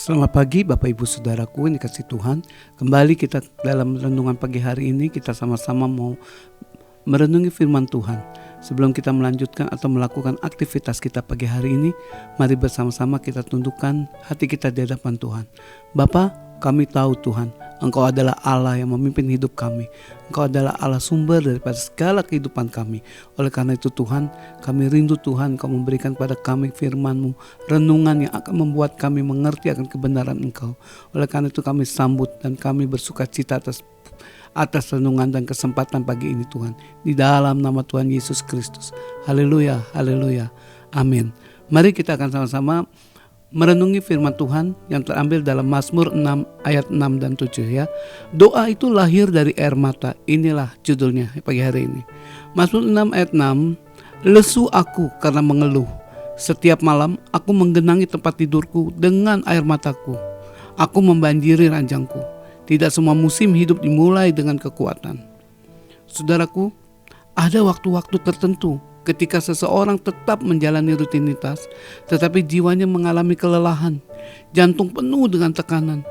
Selamat pagi Bapak Ibu Saudaraku yang dikasih Tuhan. Kembali kita dalam renungan pagi hari ini, kita sama-sama mau merenungi firman Tuhan. Sebelum kita melanjutkan atau melakukan aktivitas kita pagi hari ini, mari bersama-sama kita tundukkan hati kita di hadapan Tuhan. Bapa, kami tahu Tuhan, Engkau adalah Allah yang memimpin hidup kami. Engkau adalah Allah sumber daripada segala kehidupan kami. Oleh karena itu Tuhan, kami rindu Tuhan Engkau memberikan pada kami firman-Mu, renungan yang akan membuat kami mengerti akan kebenaran Engkau. Oleh karena itu kami sambut dan kami bersuka cita atas renungan dan kesempatan pagi ini Tuhan. Di dalam nama Tuhan Yesus Kristus. Haleluya, haleluya, amin. Mari kita akan sama-sama merenungi firman Tuhan yang terambil dalam Mazmur 6 ayat 6 dan 7 ya. Doa itu lahir dari air mata. Inilah judulnya pagi hari ini. Mazmur 6 ayat 6. Lesu aku karena mengeluh. Setiap malam aku menggenangi tempat tidurku dengan air mataku. Aku membanjiri ranjangku. Tidak semua musim hidup dimulai dengan kekuatan. Saudaraku, ada waktu-waktu tertentu ketika seseorang tetap menjalani rutinitas, tetapi jiwanya mengalami kelelahan, jantung penuh dengan tekanan.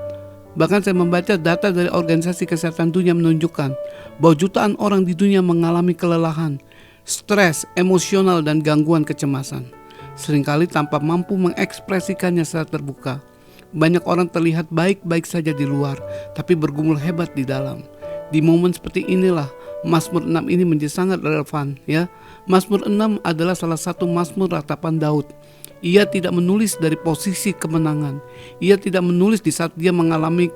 Bahkan saya membaca data dari Organisasi Kesehatan Dunia menunjukkan bahwa jutaan orang di dunia mengalami kelelahan, stres, emosional, dan gangguan kecemasan. Seringkali tanpa mampu mengekspresikannya secara terbuka. Banyak orang terlihat baik-baik saja di luar, tapi bergumul hebat di dalam. Di momen seperti inilah Mazmur 6 ini menjadi sangat relevan ya. Mazmur 6 adalah salah satu mazmur ratapan Daud. Ia tidak menulis dari posisi kemenangan. Ia tidak menulis di saat dia mengalami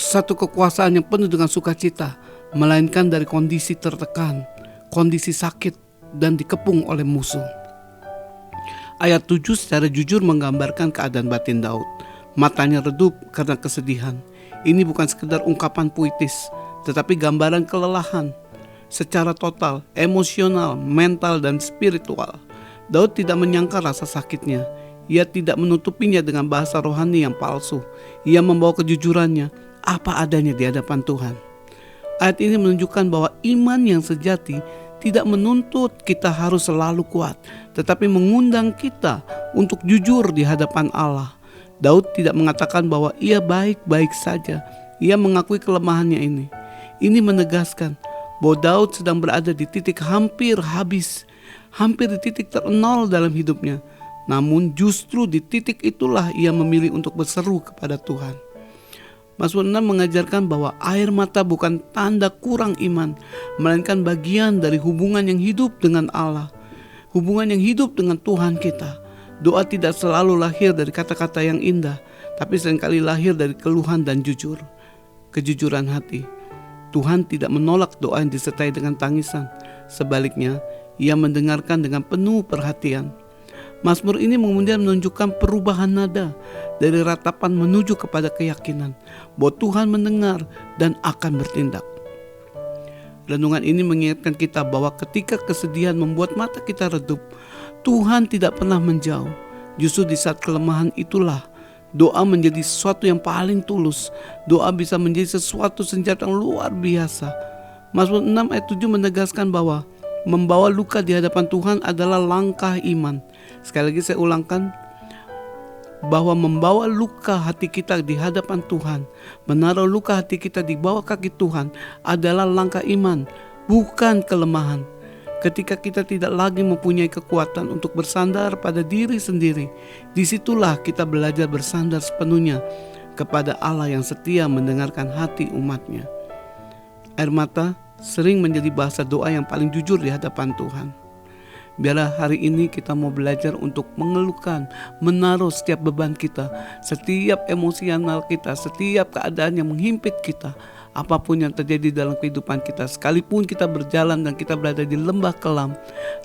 satu kekuasaan yang penuh dengan sukacita, melainkan dari kondisi tertekan, kondisi sakit, dan dikepung oleh musuh. Ayat 7 secara jujur menggambarkan keadaan batin Daud. Matanya redup karena kesedihan. Ini bukan sekedar ungkapan puitis, tetapi gambaran kelelahan secara total, emosional, mental, dan spiritual. Daud tidak menyangka rasa sakitnya. Ia tidak menutupinya dengan bahasa rohani yang palsu. Ia membawa kejujurannya apa adanya di hadapan Tuhan. Ayat ini menunjukkan bahwa iman yang sejati tidak menuntut kita harus selalu kuat, tetapi mengundang kita untuk jujur di hadapan Allah. Daud tidak mengatakan bahwa ia baik-baik saja. Ia mengakui kelemahannya ini. Ini menegaskan bahwa Daud sedang berada di titik hampir habis, hampir di titik terenol dalam hidupnya. Namun justru di titik itulah ia memilih untuk berseru kepada Tuhan. Mazmur 6 mengajarkan bahwa air mata bukan tanda kurang iman, melainkan bagian dari hubungan yang hidup dengan Allah, hubungan yang hidup dengan Tuhan kita. Doa tidak selalu lahir dari kata-kata yang indah, tapi seringkali lahir dari keluhan dan kejujuran hati. Tuhan tidak menolak doa yang disertai dengan tangisan. Sebaliknya, Ia mendengarkan dengan penuh perhatian. Mazmur ini kemudian menunjukkan perubahan nada dari ratapan menuju kepada keyakinan bahwa Tuhan mendengar dan akan bertindak. Renungan ini mengingatkan kita bahwa ketika kesedihan membuat mata kita redup, Tuhan tidak pernah menjauh. Justru di saat kelemahan itulah doa menjadi sesuatu yang paling tulus. Doa bisa menjadi sesuatu senjata yang luar biasa. Mazmur 6 ayat 7 menegaskan bahwa membawa luka di hadapan Tuhan adalah langkah iman. Sekali lagi saya ulangkan, bahwa membawa luka hati kita di hadapan Tuhan, menaruh luka hati kita di bawah kaki Tuhan adalah langkah iman, bukan kelemahan. Ketika kita tidak lagi mempunyai kekuatan untuk bersandar pada diri sendiri, disitulah kita belajar bersandar sepenuhnya kepada Allah yang setia mendengarkan hati umatnya. Air mata sering menjadi bahasa doa yang paling jujur di hadapan Tuhan. Biarlah hari ini kita mau belajar untuk mengeluhkan, menaruh setiap beban kita, setiap emosional kita, setiap keadaan yang menghimpit kita. Apapun yang terjadi dalam kehidupan kita, sekalipun kita berjalan dan kita berada di lembah kelam,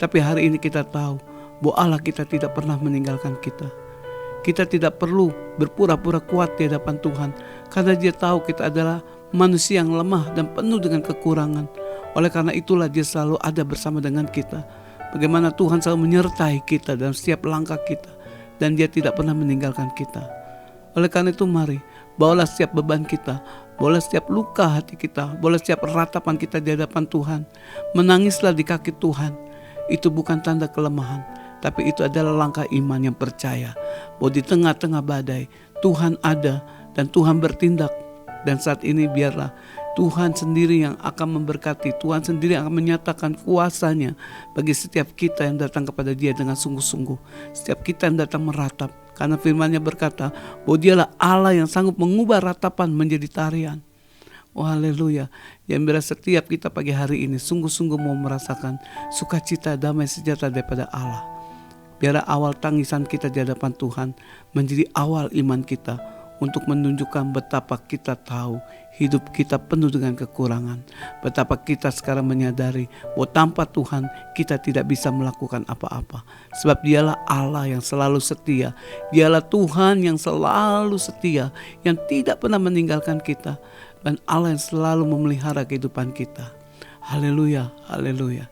tapi hari ini kita tahu bahwa Allah kita tidak pernah meninggalkan kita. Kita tidak perlu berpura-pura kuat di hadapan Tuhan, karena Dia tahu kita adalah manusia yang lemah dan penuh dengan kekurangan. Oleh karena itulah Dia selalu ada bersama dengan kita. Bagaimana Tuhan selalu menyertai kita dalam setiap langkah kita, dan Dia tidak pernah meninggalkan kita. Oleh karena itu mari, bawalah setiap beban kita, bawalah setiap luka hati kita, bawalah setiap ratapan kita di hadapan Tuhan. Menangislah di kaki Tuhan. Itu bukan tanda kelemahan, tapi itu adalah langkah iman yang percaya bahwa di tengah-tengah badai Tuhan ada dan Tuhan bertindak. Dan saat ini biarlah Tuhan sendiri yang akan memberkati, Tuhan sendiri yang akan menyatakan kuasa-Nya bagi setiap kita yang datang kepada Dia dengan sungguh-sungguh. Setiap kita yang datang meratap, karena firman-Nya berkata bahwa Dialah Allah yang sanggup mengubah ratapan menjadi tarian. Oh haleluya. Yang biar setiap kita pagi hari ini sungguh-sungguh mau merasakan sukacita, damai, sejahtera daripada Allah. Biar awal tangisan kita di hadapan Tuhan menjadi awal iman kita, untuk menunjukkan betapa kita tahu hidup kita penuh dengan kekurangan. Betapa kita sekarang menyadari bahwa tanpa Tuhan kita tidak bisa melakukan apa-apa. Sebab Dialah Allah yang selalu setia. Dialah Tuhan yang selalu setia, yang tidak pernah meninggalkan kita. Dan Allah yang selalu memelihara kehidupan kita. Haleluya, haleluya.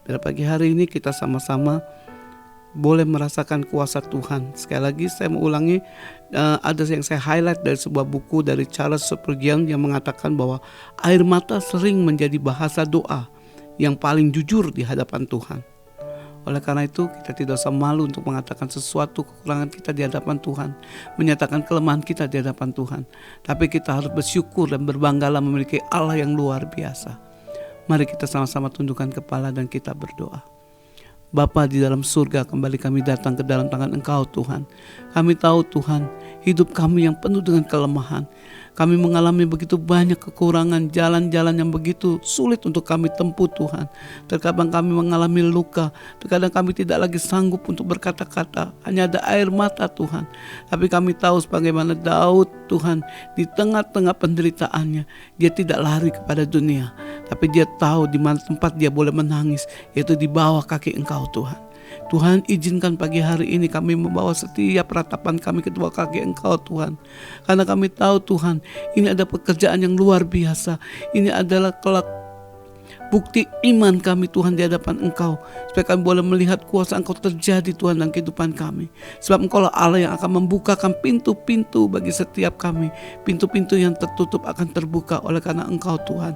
Pada pagi hari ini kita sama-sama boleh merasakan kuasa Tuhan. Sekali lagi saya mau ulangi, ada yang saya highlight dari sebuah buku dari Charles Spurgeon yang mengatakan bahwa air mata sering menjadi bahasa doa yang paling jujur di hadapan Tuhan. Oleh karena itu kita tidak usah malu untuk mengatakan sesuatu kekurangan kita di hadapan Tuhan, menyatakan kelemahan kita di hadapan Tuhan. Tapi kita harus bersyukur dan berbanggalah memiliki Allah yang luar biasa. Mari kita sama-sama tundukkan kepala dan kita berdoa. Bapa di dalam surga, kembali kami datang ke dalam tangan Engkau Tuhan. Kami tahu Tuhan, hidup kami yang penuh dengan kelemahan. Kami mengalami begitu banyak kekurangan, jalan-jalan yang begitu sulit untuk kami tempuh Tuhan. Terkadang kami mengalami luka, terkadang kami tidak lagi sanggup untuk berkata-kata, hanya ada air mata Tuhan. Tapi kami tahu sebagaimana Daud Tuhan, di tengah-tengah penderitaannya, dia tidak lari kepada dunia, tapi dia tahu di mana tempat dia boleh menangis, yaitu di bawah kaki Engkau Tuhan. Tuhan, izinkan pagi hari ini kami membawa setiap ratapan kami ke bawah kaki Engkau Tuhan. Karena kami tahu Tuhan, ini ada pekerjaan yang luar biasa. Ini adalah kelak bukti iman kami Tuhan di hadapan Engkau, supaya kami boleh melihat kuasa Engkau terjadi Tuhan dalam kehidupan kami. Sebab Engkau lah Allah yang akan membukakan pintu-pintu bagi setiap kami. Pintu-pintu yang tertutup akan terbuka oleh karena Engkau Tuhan.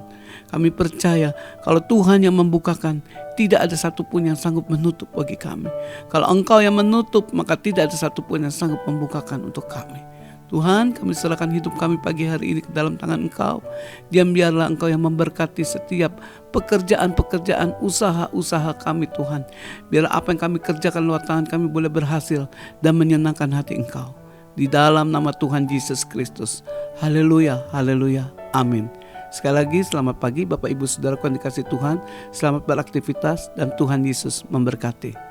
Kami percaya kalau Tuhan yang membukakan, tidak ada satupun yang sanggup menutup bagi kami. Kalau Engkau yang menutup, maka tidak ada satupun yang sanggup membukakan untuk kami. Tuhan, kami serahkan hidup kami pagi hari ini ke dalam tangan Engkau. Diam biarlah Engkau yang memberkati setiap pekerjaan-pekerjaan, usaha-usaha kami Tuhan. Biarlah apa yang kami kerjakan luar tangan kami boleh berhasil dan menyenangkan hati Engkau. Di dalam nama Tuhan Yesus Kristus. Haleluya, haleluya, amin. Sekali lagi selamat pagi Bapak Ibu Saudaraku yang dikasihi Tuhan. Selamat beraktivitas dan Tuhan Yesus memberkati.